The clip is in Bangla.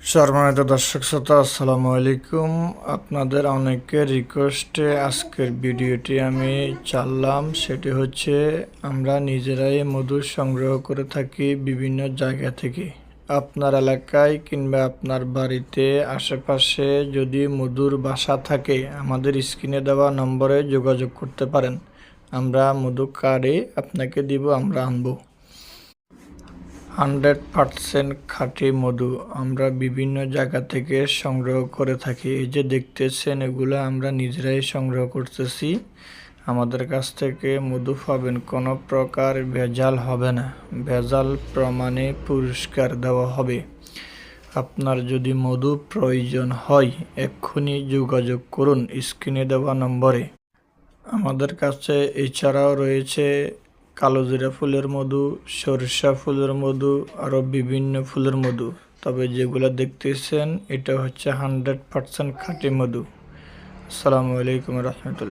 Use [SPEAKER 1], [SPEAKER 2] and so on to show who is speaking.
[SPEAKER 1] সম্মানিত দর্শক শ্রোতা, আসসালামু আলাইকুম। আপনাদের অনেকের রিকোয়েস্টে আজকের ভিডিওটি আমি চাললাম। সেটি হচ্ছে, আমরা নিজেরাই মধু সংগ্রহ করে থাকি বিভিন্ন জায়গা থেকে। আপনার এলাকায় কিংবা আপনার বাড়িতে আশেপাশে যদি মধুর বাসা থাকে, আমাদের স্ক্রিনে দেওয়া নম্বরে যোগাযোগ করতে পারেন। আমরা মধু কার্ডে আপনাকে দিব, আমরা আনবো। 100% খাঁটি মধু আমরা বিভিন্ন জায়গা থেকে সংগ্রহ করে থাকি। এই যে দেখতেছেন, এগুলো আমরা নিজেরাই সংগ্রহ করতেছি। আমাদের কাছ থেকে মধু পাবেন, কোনো প্রকার ভেজাল হবে না। ভেজাল প্রমাণে পুরস্কার দেওয়া হবে। আপনার যদি মধু প্রয়োজন হয়, এক্ষুনি যোগাযোগ করুন স্ক্রিনে দেওয়া নম্বরে। আমাদের কাছে এছাড়াও রয়েছে কালোজিরা ফুলের মধু, সরিষা ফুলের মধু, আরও বিভিন্ন ফুলের মধু। তবে যেগুলো দেখতেছেন, এটা হচ্ছে 100% খাঁটি মধু। আসসালামু আলাইকুম রহমতুল্লাহ।